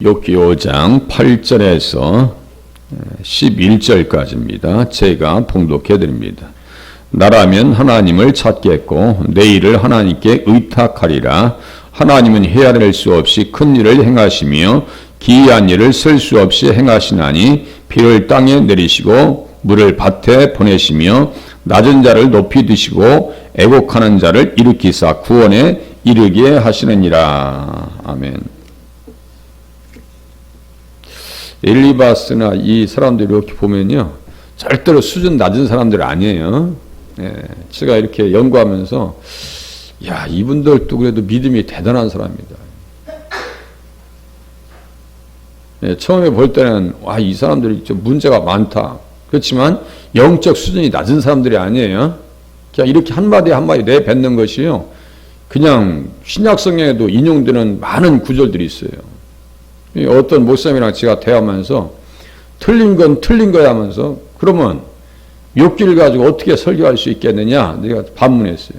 욥기 5장 8절에서 11절까지입니다. 제가 봉독해 드립니다. 나라면 하나님을 찾겠고 내 일을 하나님께 의탁하리라. 하나님은 헤아릴 수 없이 큰 일을 행하시며 기이한 일을 쓸 수 없이 행하시나니 비를 땅에 내리시고 물을 밭에 보내시며 낮은 자를 높이 드시고 애곡하는 자를 일으키사 구원에 이르게 하시느니라. 아멘. 엘리바스나 이 사람들 이렇게 보면요, 절대로 수준 낮은 사람들 아니에요. 예, 제가 이렇게 연구하면서 야, 이분들도 그래도 믿음이 대단한 사람입니다. 예, 처음에 볼 때는 와, 이 사람들이 좀 문제가 많다. 그렇지만 영적 수준이 낮은 사람들이 아니에요. 그냥 이렇게 한마디 한마디 내뱉는 것이요, 그냥 신약 성경에도 인용되는 많은 구절들이 있어요. 어떤 목사님이랑 제가 대화하면서 틀린 건 틀린 거야 하면서, 그러면 욥기를 가지고 어떻게 설교할 수 있겠느냐 내가 반문했어요.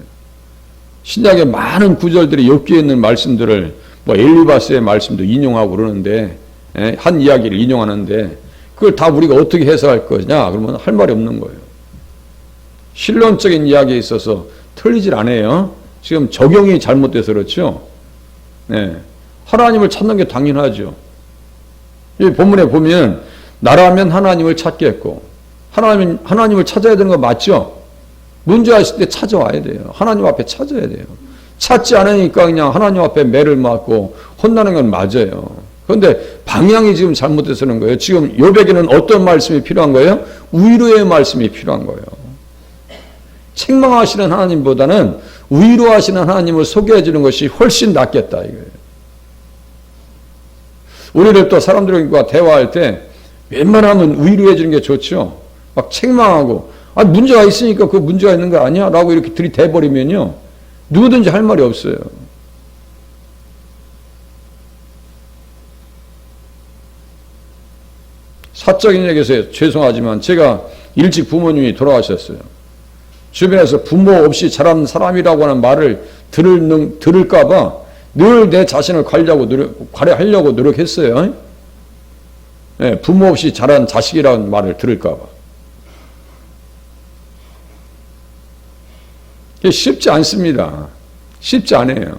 신약의 많은 구절들이 욥기에 있는 말씀들을 뭐 엘리바스의 말씀도 인용하고 그러는데, 한 이야기를 인용하는데 그걸 다 우리가 어떻게 해석할 거냐 그러면 할 말이 없는 거예요. 실론적인 이야기에 있어서 틀리질 않아요. 지금 적용이 잘못돼서 그렇죠. 네. 하나님을 찾는 게 당연하죠. 이 본문에 보면 나라면 하나님을 찾겠고, 하나님을 찾아야 되는 거 맞죠? 문제가 있을 때 찾아와야 돼요. 하나님 앞에 찾아야 돼요. 찾지 않으니까 그냥 하나님 앞에 매를 맞고 혼나는 건 맞아요. 그런데 방향이 지금 잘못돼서는 거예요. 지금 욥에게는 어떤 말씀이 필요한 거예요? 위로의 말씀이 필요한 거예요. 책망하시는 하나님보다는 위로하시는 하나님을 소개해 주는 것이 훨씬 낫겠다 이거예요. 우리를 또 사람들과 대화할 때 웬만하면 위로해 주는 게 좋죠. 막 책망하고, 아, 문제가 있으니까 그 문제가 있는 거 아니야? 라고 이렇게 들이대버리면요, 누구든지 할 말이 없어요. 사적인 얘기에서 죄송하지만 제가 일찍 부모님이 돌아가셨어요. 주변에서 부모 없이 자란 사람이라고 하는 말을 들을까봐 늘 내 자신을 관리하려고 노력했어요. 네, 부모 없이 자란 자식이라는 말을 들을까봐. 쉽지 않습니다. 쉽지 않아요.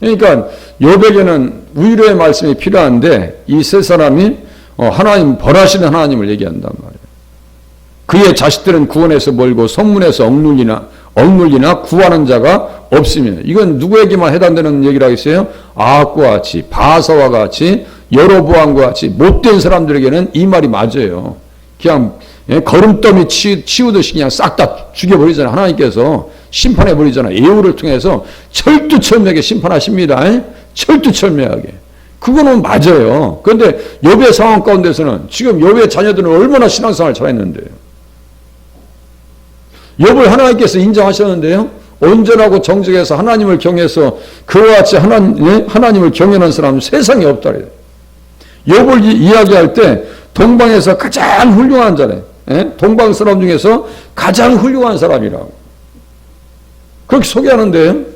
그러니까 욥에게는 위로의 말씀이 필요한데 이 세 사람이 하나님, 벌하시는 하나님을 얘기한단 말이에요. 그의 자식들은 구원에서 멀고 성문에서 억눌리나 구하는 자가 없으며, 이건 누구에게만 해당되는 얘기라 했어요? 아합과 같이, 바사와 같이, 여로보암과 같이 못된 사람들에게는 이 말이 맞아요. 그냥 거름더미 치우듯이 그냥 싹 다 죽여버리잖아요. 하나님께서 심판해버리잖아요. 예후를 통해서 철두철미하게 심판하십니다. 철두철미하게. 그거는 맞아요. 그런데 욥의 상황 가운데서는 지금 욥의 자녀들은 얼마나 신앙생활을 잘했는데요. 욥을 하나님께서 인정하셨는데요, 온전하고 정직해서 하나님을 경외해서 그와 같이 하나님을 경외하는 사람은 세상에 없다 그래요. 욥을 이야기할 때 동방에서 가장 훌륭한 자래, 동방 사람 중에서 가장 훌륭한 사람이라고 그렇게 소개하는데요,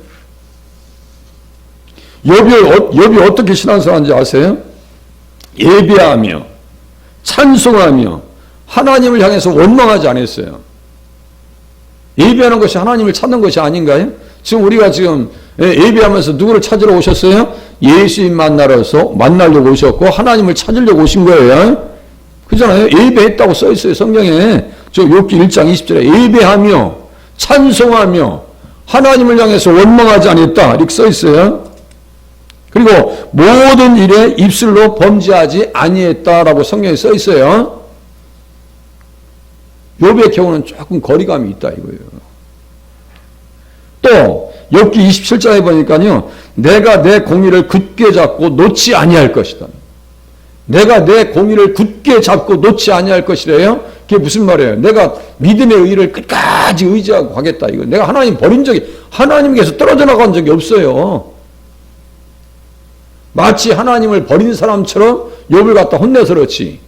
욥이 어떻게 신앙생활하는지 아세요? 예배하며 찬송하며 하나님을 향해서 원망하지 않았어요. 예배하는 것이 하나님을 찾는 것이 아닌가요? 지금 우리가 지금 예배하면서 누구를 찾으러 오셨어요? 예수님 만나려고 오셨고 하나님을 찾으려고 오신 거예요. 그잖아요. 예배했다고 써 있어요. 성경에. 저 욥기 1장 20절에 예배하며 찬송하며 하나님을 향해서 원망하지 않았다 이렇게 써 있어요. 그리고 모든 일에 입술로 범죄하지 아니했다라고 성경에 써 있어요. 욥의 경우는 조금 거리감이 있다 이거예요. 또 욥기 27장에 보니까요, 내가 내 공의를 굳게 잡고 놓지 아니할 것이다. 내가 내 공의를 굳게 잡고 놓지 아니할 것이래요. 그게 무슨 말이에요? 내가 믿음의 의를 끝까지 의지하고 가겠다 이거. 내가 하나님 버린 적이, 하나님께서 떨어져 나간 적이 없어요. 마치 하나님을 버린 사람처럼 욥을 갖다 혼내서 그렇지.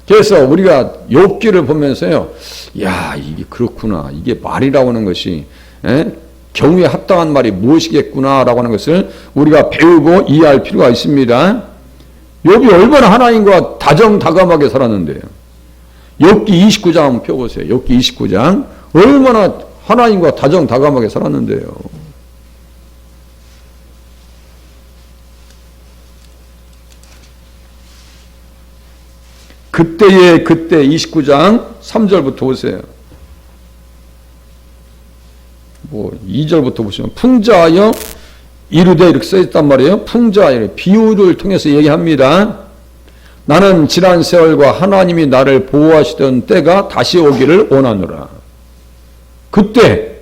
그래서 우리가 욥기를 보면서요, 야, 이게 그렇구나. 이게 말이라고 하는 것이 경우에 합당한 말이 무엇이겠구나라고 하는 것을 우리가 배우고 이해할 필요가 있습니다. 욥이 얼마나 하나님과 다정다감하게 살았는데요. 욥기 29장 한번 펴보세요. 욥기 29장 얼마나 하나님과 다정다감하게 살았는데요. 그때의 그때 29장 3절부터 보세요. 2절부터 보시면 풍자하여 이르되 이렇게 써있단 말이에요. 풍자하여 비유를 통해서 얘기합니다. 나는 지난 세월과 하나님이 나를 보호하시던 때가 다시 오기를 원하노라. 그때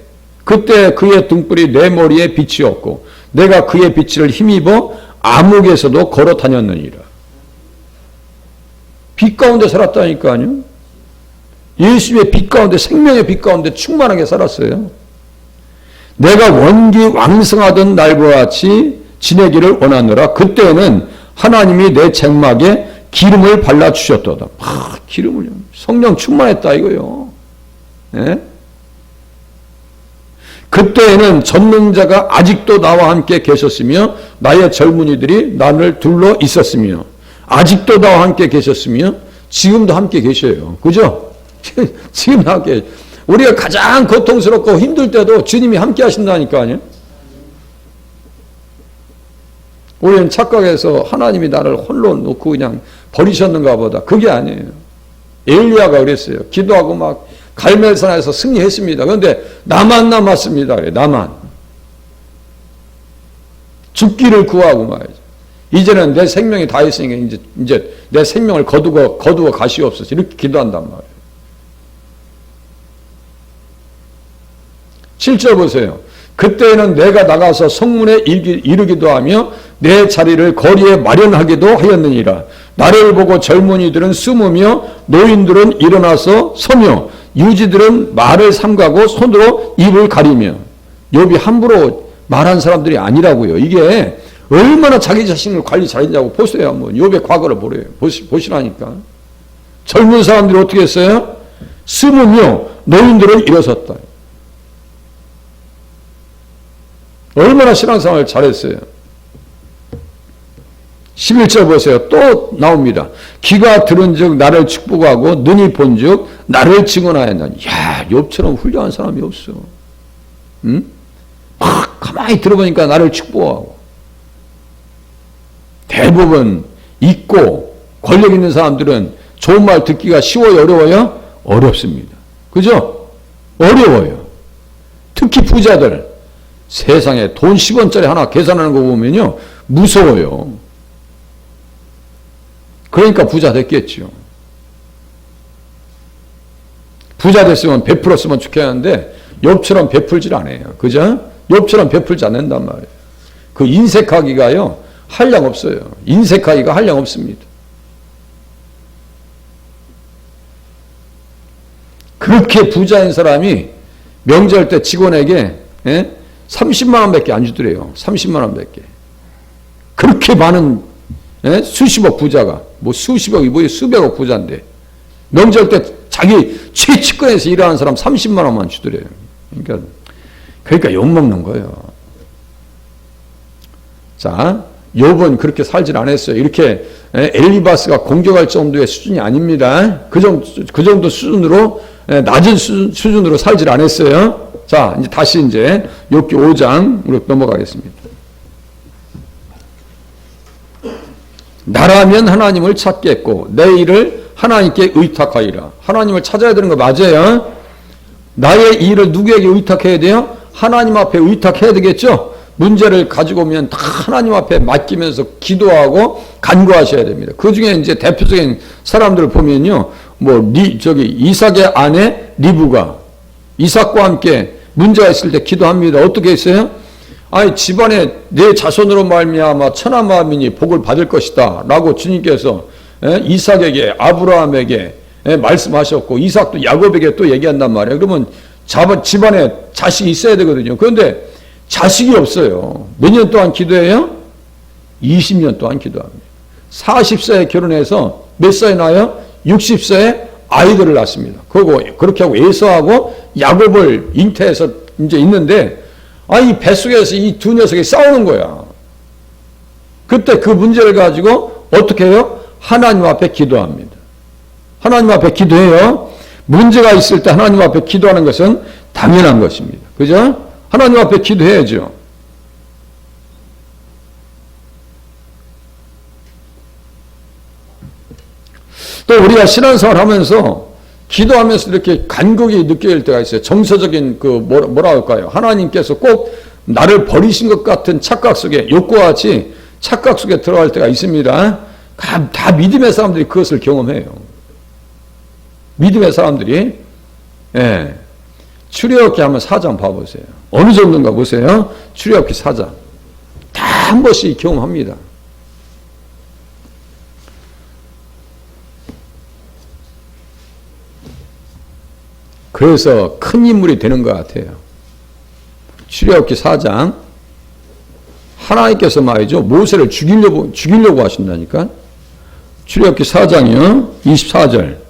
그의 등불이 내 머리에 빛이었고 내가 그의 빛을 힘입어 암흑에서도 걸어 다녔느니라. 빛 가운데 살았다니까요. 예수의 빛 가운데, 생명의 빛 가운데 충만하게 살았어요. 내가 원기 왕성하던 날과 같이 지내기를 원하노라. 그때는 하나님이 내 장막에 기름을 발라주셨도다. 기름을요. 성령 충만했다 이거요. 네? 그때에는 전능자가 아직도 나와 함께 계셨으며 나의 젊은이들이 나를 둘러 있었으며 아직도 나와 함께 계셨으며 지금도 함께 계셔요. 그죠? 지금 함께. 우리가 가장 고통스럽고 힘들 때도 주님이 함께 하신다니까요. 우리는 착각해서 하나님이 나를 홀로 놓고 그냥 버리셨는가 보다. 그게 아니에요. 엘리야가 그랬어요. 기도하고 막 갈멜산에서 승리했습니다. 그런데 나만 남았습니다. 그래, 나만. 죽기를 구하고 말이죠. 이제는 내 생명이 다 있으니까 이제 내 생명을 거두어 가시옵소서. 이렇게 기도한단 말이에요. 7절 보세요. 그때에는 내가 나가서 성문에 이르기도 하며 내 자리를 거리에 마련하기도 하였느니라. 나를 보고 젊은이들은 숨으며 노인들은 일어나서 서며 유지들은 말을 삼가고 손으로 입을 가리며. 욥이 함부로 말한 사람들이 아니라고요. 이게 얼마나 자기 자신을 관리 잘했냐고 보세요. 한번 욥의 과거를 보시라니까. 젊은 사람들이 어떻게 했어요? 숨으며 노인들은 일어섰다. 얼마나 신앙생활을 잘했어요. 11절 보세요. 또 나옵니다. 귀가 들은 즉 나를 축복하고 눈이 본 즉 나를 증언하였나니. 야, 욥처럼 훌륭한 사람이 없어. 응? 막 가만히 들어보니까 나를 축복하고. 대부분 있고 권력 있는 사람들은 좋은 말 듣기가 쉬워요, 어려워요? 어렵습니다. 그죠? 어려워요. 특히 부자들. 세상에 돈 10원짜리 하나 계산하는 거 보면요. 무서워요. 그러니까 부자 됐겠죠. 부자 됐으면 베풀었으면 좋겠는데 욥처럼 베풀질 않아요. 그죠? 욥처럼 베풀지 않는단 말이에요. 그 인색하기가요. 한량 없어요. 인색하기가 한량 없습니다. 그렇게 부자인 사람이 명절 때 직원에게 30만 원밖에 안 주더래요. 30만 원밖에. 그렇게 많은 수십억 부자가 뭐 수십억이 뭐예요? 수백억 부자인데 명절 때 자기 최측근에서 일하는 사람 30만 원만 주더래요. 그러니까 욕먹는 거예요. 자, 욥은 그렇게 살질 않았어요. 이렇게 엘리바스가 공격할 정도의 수준이 아닙니다. 그 정도 수준으로 낮은 수준으로 살질 않았어요. 자, 이제 다시 욥기 5장으로 넘어가겠습니다. 나라면 하나님을 찾겠고 내 일을 하나님께 의탁하리라. 하나님을 찾아야 되는 거 맞아요. 나의 일을 누구에게 의탁해야 돼요? 하나님 앞에 의탁해야 되겠죠. 문제를 가지고 오면 다 하나님 앞에 맡기면서 기도하고 간구하셔야 됩니다. 그 중에 이제 대표적인 사람들을 보면요, 이삭의 아내 리브가 이삭과 함께 문제가 있을 때 기도합니다. 어떻게 했어요? 아니, 집안에 내 자손으로 말미암아 천하만민이 복을 받을 것이다 라고 주님께서 이삭에게 아브라함에게 말씀하셨고 이삭도 야곱에게 또 얘기한단 말이에요. 그러면 집안에 자식이 있어야 되거든요. 그런데 자식이 없어요. 몇 년 동안 기도해요? 20년 동안 기도합니다. 40세에 결혼해서 몇 살에 낳아요? 60세에 아이들을 낳습니다. 그리고 그렇게 하고 에서하고 야곱을 잉태해서 이제 있는데 이 뱃속에서 이 두 녀석이 싸우는 거야. 그때 그 문제를 가지고 어떻게 해요? 하나님 앞에 기도합니다. 하나님 앞에 기도해요. 문제가 있을 때 하나님 앞에 기도하는 것은 당연한 것입니다. 그죠? 하나님 앞에 기도해야죠. 또 우리가 신앙생활 하면서 기도하면서 이렇게 간극이 느껴질 때가 있어요. 정서적인 뭐라 할까요? 하나님께서 꼭 나를 버리신 것 같은 착각 속에, 욕구와 같이 착각 속에 들어갈 때가 있습니다. 다 믿음의 사람들이 그것을 경험해요. 믿음의 사람들이. 예. 출애굽기 한번 4장 봐보세요. 어느 정도인가 보세요. 출애굽기 4장. 다 한 번씩 경험합니다. 그래서 큰 인물이 되는 것 같아요. 출애굽기 4장. 하나님께서 말이죠. 모세를 죽이려고 하신다니까. 출애굽기 4장이요. 24절.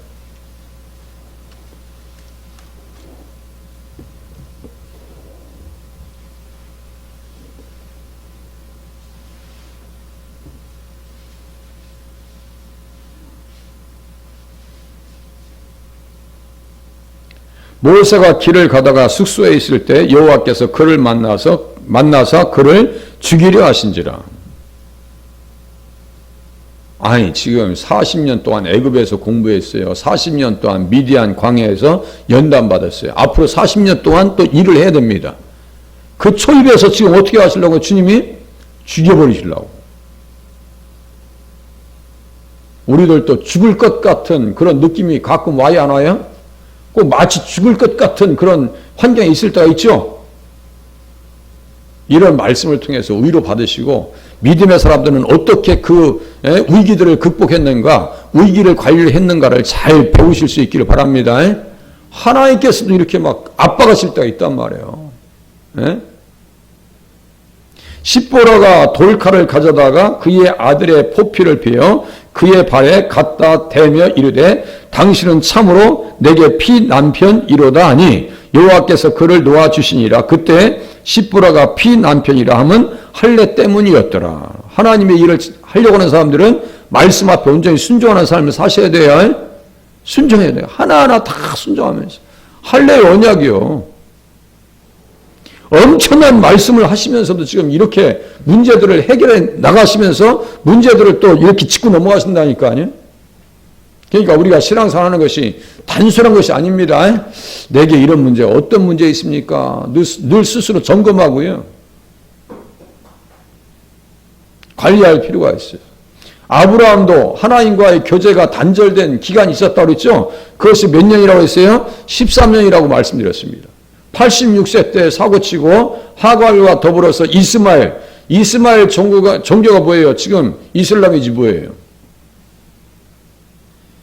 모세가 길을 가다가 숙소에 있을 때 여호와께서 그를 만나서 그를 죽이려 하신지라. 아니 지금 40년 동안 애굽에서 공부했어요. 40년 동안 미디안 광야에서 연단 받았어요. 앞으로 40년 동안 또 일을 해야 됩니다. 그 초입에서 지금 어떻게 하시려고? 주님이 죽여버리시려고. 우리들도 죽을 것 같은 그런 느낌이 가끔 와야 안 와요? 꼭 마치 죽을 것 같은 그런 환경에 있을 때가 있죠. 이런 말씀을 통해서 위로 받으시고 믿음의 사람들은 어떻게 그 위기들을 극복했는가, 위기를 관리했는가를 잘 배우실 수 있기를 바랍니다. 하나님께서도 이렇게 막 압박하실 때가 있단 말이에요. 십보라가 돌칼을 가져다가 그의 아들의 포피를 베어 그의 발에 갖다 대며 이르되 당신은 참으로 내게 피난편이로다 하니 여호와께서 그를 놓아주시니라. 그때 십보라가 피난편이라 함은 할례 때문이었더라. 하나님의 일을 하려고 하는 사람들은 말씀 앞에 온전히 순종하는 삶을 사셔야 돼요. 순종해야 돼요. 하나하나 다 순종하면서. 할례의 언약이요. 엄청난 말씀을 하시면서도 지금 이렇게 문제들을 해결해 나가시면서 문제들을 또 이렇게 짚고 넘어가신다니까요. 그러니까 우리가 신앙생활하는 것이 단순한 것이 아닙니다. 내게 이런 문제, 어떤 문제 있습니까? 늘 스스로 점검하고요. 관리할 필요가 있어요. 아브라함도 하나님과의 교제가 단절된 기간이 있었다고 그랬죠? 그것이 몇 년이라고 했어요? 13년이라고 말씀드렸습니다. 86세 때 사고치고 하갈과 더불어서 이스마엘 종교가 뭐예요? 지금 이슬람이지 뭐예요?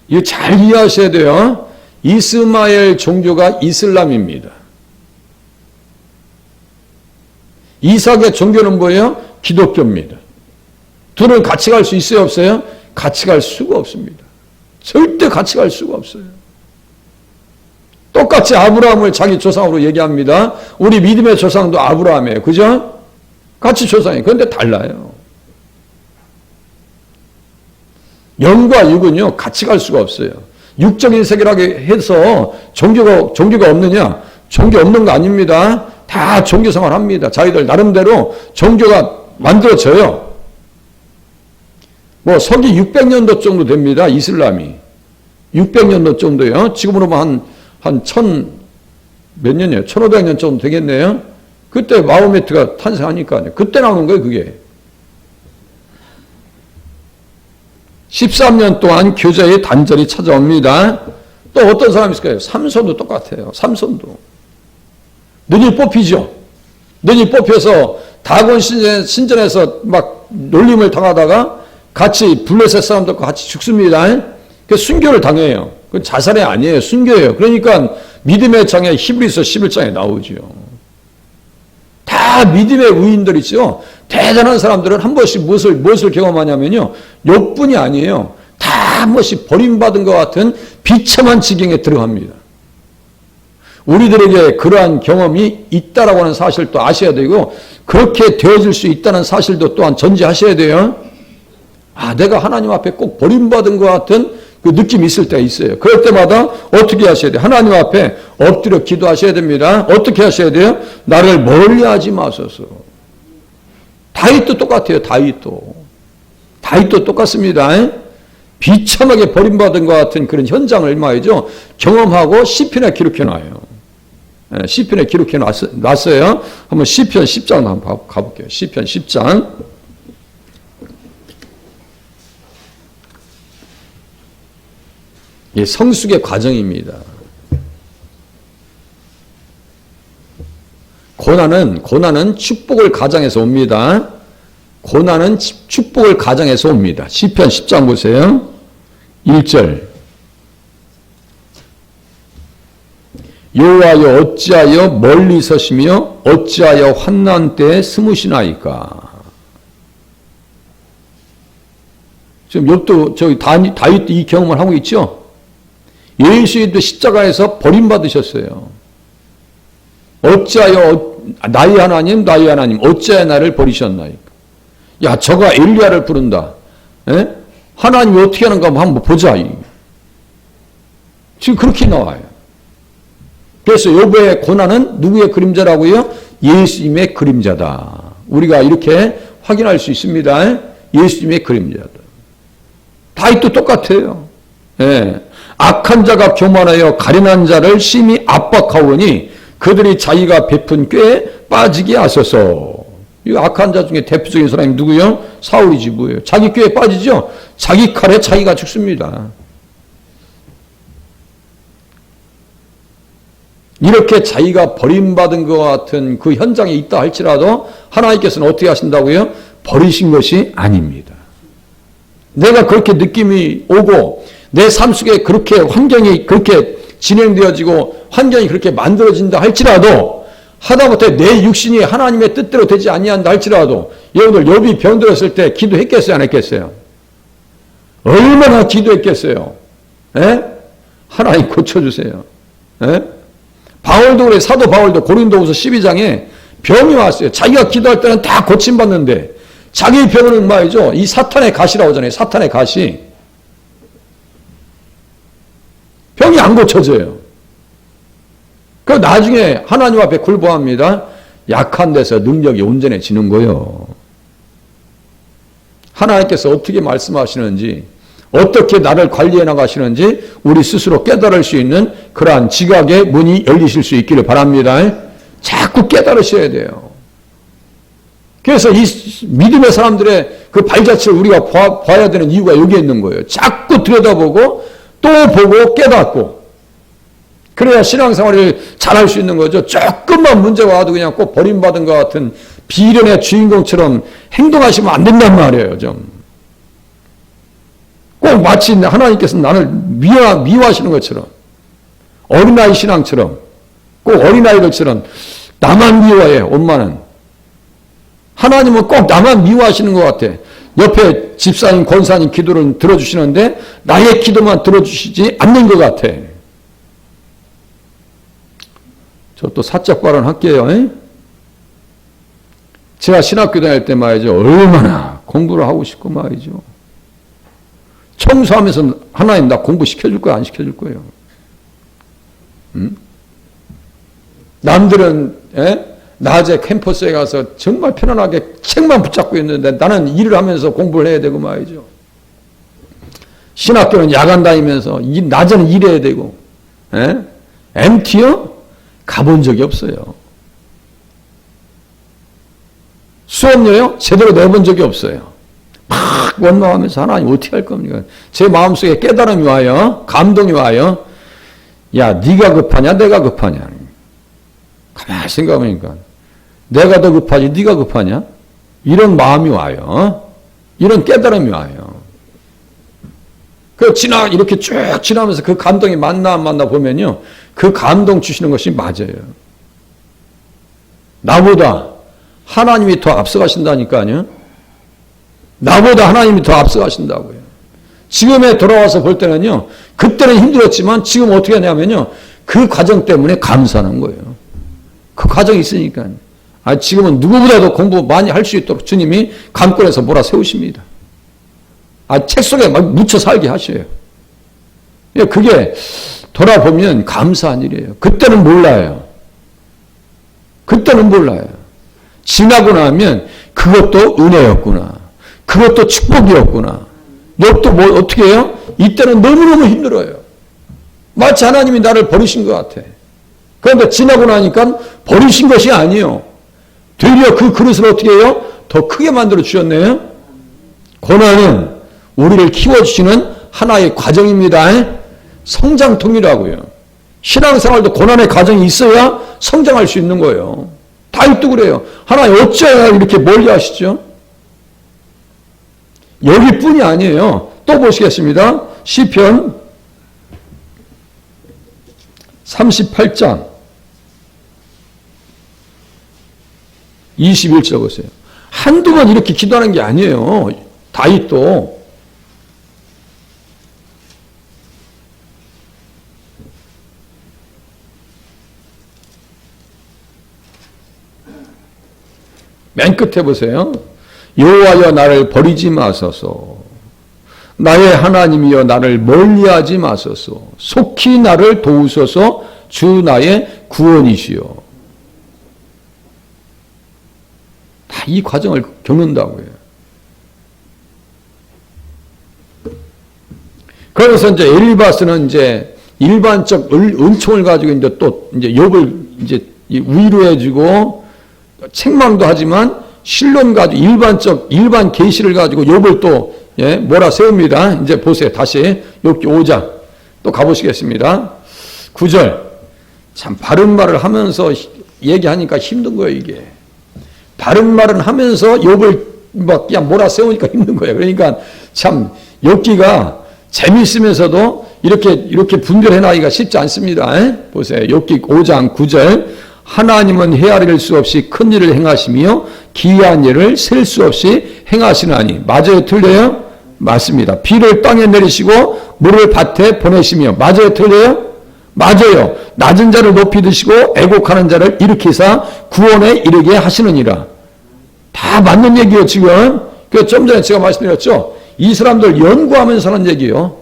이거 잘 이해하셔야 돼요. 이스마엘 종교가 이슬람입니다. 이삭의 종교는 뭐예요? 기독교입니다. 둘은 같이 갈 수 있어요? 없어요? 같이 갈 수가 없습니다. 절대 같이 갈 수가 없어요. 똑같이 아브라함을 자기 조상으로 얘기합니다. 우리 믿음의 조상도 아브라함이에요. 그죠? 같이 조상이에요. 그런데 달라요. 영과 육은요, 같이 갈 수가 없어요. 육적인 세계라고 해서 종교가 없느냐? 종교 없는 거 아닙니다. 다 종교 생활 합니다. 자기들 나름대로 종교가 만들어져요. 서기 600년도 정도 됩니다. 이슬람이. 600년도 정도요. 지금으로만 한 몇 년이에요? 1500년 정도 되겠네요. 그때 마호메트가 탄생하니까요. 그때 나오는 거예요, 그게. 13년 동안 교제의 단절이 찾아옵니다. 또 어떤 사람이 있을까요? 삼손도 똑같아요. 삼손도. 눈이 뽑히죠. 눈이 뽑혀서 다곤 신전에서 막 놀림을 당하다가 같이 블레셋 사람들과 같이 죽습니다. 그 순교를 당해요. 그건 자살이 아니에요. 순교예요. 그러니까 믿음의 장에 히브리서 11장에 나오죠. 다 믿음의 의인들이죠. 대단한 사람들은 한 번씩 무엇을 경험하냐면요. 욕뿐이 아니에요. 다 한 번씩 버림받은 것 같은 비참한 지경에 들어갑니다. 우리들에게 그러한 경험이 있다라고 하는 사실도 아셔야 되고 그렇게 되어질 수 있다는 사실도 또한 전제하셔야 돼요. 아, 내가 하나님 앞에 꼭 버림받은 것 같은 그 느낌이 있을 때가 있어요. 그럴 때마다 어떻게 하셔야 돼요? 하나님 앞에 엎드려 기도하셔야 됩니다. 어떻게 하셔야 돼요? 나를 멀리하지 마소서. 다윗도 똑같아요. 다윗도 똑같습니다. 비참하게 버림받은 것 같은 그런 현장을 말이죠. 경험하고 시편에 기록해놔요. 시편에 기록해놨어요. 한번 시편 10장 한번 가볼게요. 시편 10장. 이 성숙의 과정입니다. 고난은 축복을 가장해서 옵니다. 고난은 축복을 가장해서 옵니다. 시편 10장 보세요. 1절. 여호와여 어찌하여 멀리 서시며 어찌하여 환난 때에 숨으시나이까. 지금 욥도 다윗도 이 경험을 하고 있죠. 예수님도 십자가에서 버림받으셨어요. 어찌하여 나의 하나님 어찌하여 나를 버리셨나이까. 야, 저가 엘리야를 부른다. 에? 하나님이 어떻게 하는가 한번 보자. 지금 그렇게 나와요. 그래서 욥의 고난은 누구의 그림자라고요? 예수님의 그림자다. 우리가 이렇게 확인할 수 있습니다. 예수님의 그림자다. 다윗도 똑같아요. 예. 악한 자가 교만하여 가련한 자를 심히 압박하오니 그들이 자기가 베푼 꾀에 빠지게 하소서. 이 악한 자 중에 대표적인 사람이 누구요? 사울이지 뭐예요. 자기 꾀에 빠지죠. 자기 칼에 자기가 죽습니다. 이렇게 자기가 버림받은 것 같은 그 현장에 있다 할지라도 하나님께서는 어떻게 하신다고요? 버리신 것이 아닙니다. 내가 그렇게 느낌이 오고 내 삶 속에 그렇게 환경이 그렇게 진행되어지고 환경이 그렇게 만들어진다 할지라도 하다못해 내 육신이 하나님의 뜻대로 되지 아니한다 할지라도 여러분들 욥이 병들었을 때 기도했겠어요? 안 했겠어요? 얼마나 기도했겠어요? 에? 하나님 고쳐주세요. 에? 바울도 그래. 사도 바울도 고린도후서 12장에 병이 왔어요. 자기가 기도할 때는 다 고침받는데 자기 병은 말이죠. 이 사탄의 가시라고 하잖아요. 사탄의 가시. 병이 안 고쳐져요. 그 나중에 하나님 앞에 굴복합니다. 약한 데서 능력이 온전해지는 거예요. 하나님께서 어떻게 말씀하시는지 어떻게 나를 관리해 나가시는지 우리 스스로 깨달을 수 있는 그러한 지각의 문이 열리실 수 있기를 바랍니다. 자꾸 깨달으셔야 돼요. 그래서 이 믿음의 사람들의 그 발자취를 우리가 봐야 되는 이유가 여기에 있는 거예요. 자꾸 들여다보고 또 보고 깨닫고 그래야 신앙생활을 잘할 수 있는 거죠. 조금만 문제가 와도 그냥 꼭 버림받은 것 같은 비련의 주인공처럼 행동하시면 안 된단 말이에요. 좀. 꼭 마치 하나님께서 나를 미워하시는 것처럼 어린아이 신앙처럼 꼭 어린아이들처럼 나만 미워해. 엄마는 하나님은 꼭 나만 미워하시는 것 같아. 옆에 집사님 권사님 기도를 들어주시는데 나의 기도만 들어주시지 않는 것 같아. 저 또 사적 발언할게요. 제가 신학교 다닐 때 말이죠. 얼마나 공부를 하고 싶고 말이죠. 청소하면서 하나님 나 공부 시켜줄 거야 안 시켜줄 거예요? 남들은 낮에 캠퍼스에 가서 정말 편안하게 책만 붙잡고 있는데 나는 일을 하면서 공부를 해야 되고 말이죠. 신학교는 야간 다니면서 낮에는 일해야 되고 MT요? 가본 적이 없어요. 수업료요? 제대로 내본 적이 없어요. 막 원망하면서 하나님 어떻게 할 겁니까? 제 마음속에 깨달음이 와요. 감동이 와요. 야, 네가 급하냐 내가 급하냐. 가만히 생각해보니까 내가 더 급하지 네가 급하냐? 이런 마음이 와요. 이런 깨달음이 와요. 이렇게 쭉 지나면서 그 감동이 만나 보면요. 그 감동 주시는 것이 맞아요. 나보다 하나님이 더 앞서가신다니까요. 나보다 하나님이 더 앞서가신다고요. 지금에 돌아와서 볼 때는요. 그때는 힘들었지만 지금 어떻게 하냐면요. 그 과정 때문에 감사하는 거예요. 그 과정이 있으니까. 지금은 누구보다도 공부 많이 할 수 있도록 주님이 강권에서 몰아세우십니다. 책 속에 막 묻혀 살게 하셔요. 그게 돌아보면 감사한 일이에요. 그때는 몰라요. 그때는 몰라요. 지나고 나면 그것도 은혜였구나. 그것도 축복이었구나. 또 뭐 어떻게 해요? 이때는 너무너무 힘들어요. 마치 하나님이 나를 버리신 것 같아. 그런데 지나고 나니까 버리신 것이 아니에요. 되려 그 그릇을 어떻게 해요? 더 크게 만들어 주셨네요. 고난은 우리를 키워주시는 하나의 과정입니다. 성장통이라고요. 신앙생활도 고난의 과정이 있어야 성장할 수 있는 거예요. 다윗도 그래요. 하나님 어찌하여 이렇게 멀리 하시죠? 여기뿐이 아니에요. 또 보시겠습니다. 시편 38장 21절 보세요. 한두 번 이렇게 기도하는 게 아니에요. 다윗도. 맨 끝에 보세요. 여호와여 나를 버리지 마소서. 나의 하나님이여 나를 멀리하지 마소서. 속히 나를 도우소서. 주 나의 구원이시여. 다 이 과정을 겪는다고요. 그래서 이제 엘리바스는 이제 일반적 은총을 가지고 이제 또 이제 욥을 이제 위로해주고 책망도 하지만 신론 가지고 일반 계시를 가지고 욥을 또 몰아세웁니다. 이제 보세요. 다시 욥기 5장 또 가보시겠습니다. 9절. 참 바른 말을 하면서 얘기하니까 힘든 거예요, 이게. 바른 말은 하면서 욥을 막 그냥 몰아세우니까 힘든 거예요. 그러니까 참 욥기가 재미있으면서도 이렇게 분별해 나기가 쉽지 않습니다. 보세요. 욥기 5장 9절. 하나님은 헤아릴 수 없이 큰 일을 행하시며 기이한 일을 셀 수 없이 행하시나니. 맞아요, 틀려요? 맞습니다. 비를 땅에 내리시고 물을 밭에 보내시며. 맞아요, 틀려요? 맞아요. 낮은 자를 높이 드시고 애곡하는 자를 일으키사 구원에 이르게 하시느니라. 다 맞는 얘기예요, 지금. 좀 전에 제가 말씀드렸죠. 이 사람들 연구하면서 하는 얘기예요.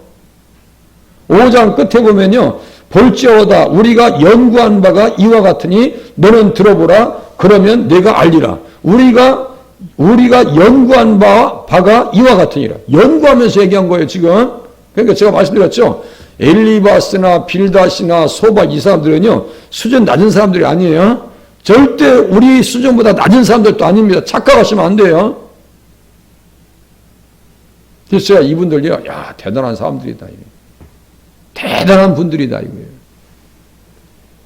5장 끝에 보면요. 볼지어다 우리가 연구한 바가 이와 같으니 너는 들어보라. 그러면 내가 알리라. 우리가 연구한 바가 이와 같으니라. 연구하면서 얘기한 거예요, 지금. 그러니까 제가 말씀드렸죠. 엘리바스나 빌닷이나 소박 이 사람들은요. 수준 낮은 사람들이 아니에요. 절대 우리 수준보다 낮은 사람들도 아닙니다. 착각하시면 안 돼요. 그래서 제가 이분들요. 야, 대단한 사람들이다. 대단한 분들이다. 이거예요.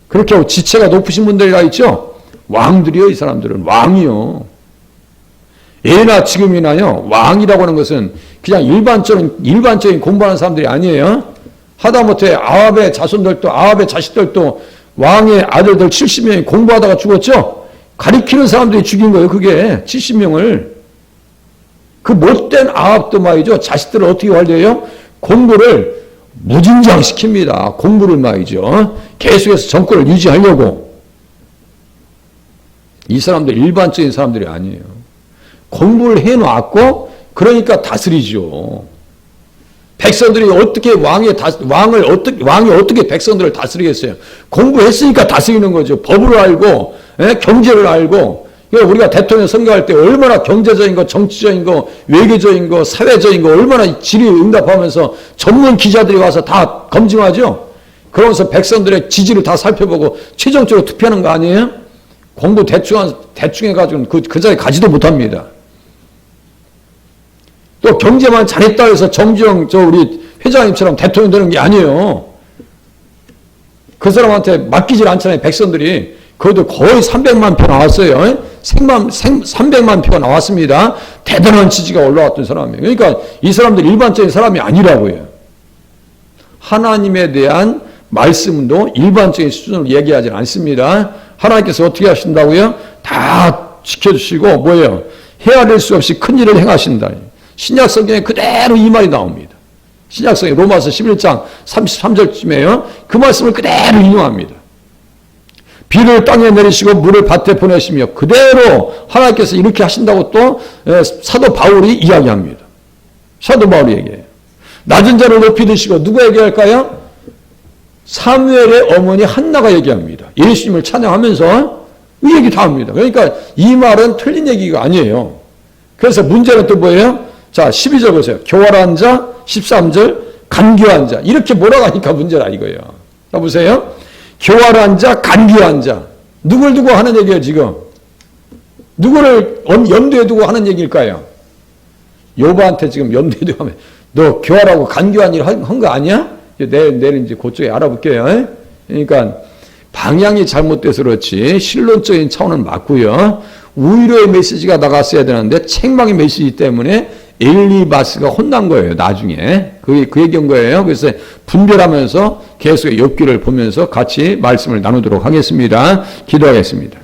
그렇게 하고 지체가 높으신 분들이라 있죠. 왕들이요. 이 사람들은 왕이요. 예나 지금이나요. 왕이라고 하는 것은 그냥 일반적인 공부하는 사람들이 아니에요. 하다못해 아합의 자식들도 왕의 아들들 70명이 공부하다가 죽었죠. 가리키는 사람들이 죽인 거예요. 그게 70명을. 그 못된 아합도 말이죠. 자식들을 어떻게 관리해요? 공부를 무진장시킵니다. 공부를 말이죠. 계속해서 정권을 유지하려고. 이 사람들 일반적인 사람들이 아니에요. 공부를 해놓았고 그러니까 다스리죠. 백성들이 어떻게 왕이 어떻게 백성들을 다스리겠어요? 공부했으니까 다스리는 거죠. 법을 알고 경제를 알고. 우리가 대통령 선거할 때 얼마나 경제적인 거, 정치적인 거, 외교적인 거, 사회적인 거 얼마나 질의응답하면서 전문 기자들이 와서 다 검증하죠. 그러면서 백성들의 지지를 다 살펴보고 최종적으로 투표하는 거 아니에요? 공부 대충 해가지고는 그 자리에 가지도 못합니다. 또 경제만 잘했다 해서 정주영 우리 회장님처럼 대통령 되는 게 아니에요. 그 사람한테 맡기질 않잖아요. 백성들이. 그것도 거의 300만 표 나왔어요. 300만 표가 나왔습니다. 대단한 지지가 올라왔던 사람이에요. 그러니까 이 사람들 일반적인 사람이 아니라고요. 하나님에 대한 말씀도 일반적인 수준으로 얘기하지 않습니다. 하나님께서 어떻게 하신다고요? 다 지켜주시고 뭐예요? 헤아릴 수 없이 큰 일을 행하신다. 신약 성경에 그대로 이 말이 나옵니다. 신약성의 로마서 11장 33절쯤에요. 그 말씀을 그대로 인용합니다. 비를 땅에 내리시고 물을 밭에 보내시며 그대로 하나님께서 이렇게 하신다고 또 사도 바울이 이야기합니다. 사도 바울이 얘기해요. 낮은 자를 높이 드시고 누가 얘기할까요? 사무엘의 어머니 한나가 얘기합니다. 예수님을 찬양하면서 이 얘기 다 합니다. 그러니까 이 말은 틀린 얘기가 아니에요. 그래서 문제는 또 뭐예요? 자, 12절 보세요. 교활한 자, 13절, 간교한 자. 이렇게 몰아가니까 문제라 이거예요. 자, 보세요. 교활한 자, 간교한 자. 누굴 두고 하는 얘기예요, 지금? 누구를 염두에 두고 하는 얘기일까요? 요바한테 지금 염두에 두고 하면, 너 교활하고 간교한 일 한 거 아니야? 내일 이제 그쪽에 알아볼게요. 그러니까 방향이 잘못돼서 그렇지, 실론적인 차원은 맞고요. 우위로의 메시지가 나갔어야 되는데, 책망의 메시지 때문에 엘리바스가 혼난 거예요, 나중에. 그 얘기인 거예요. 그래서 분별하면서 계속 욥기를 보면서 같이 말씀을 나누도록 하겠습니다. 기도하겠습니다.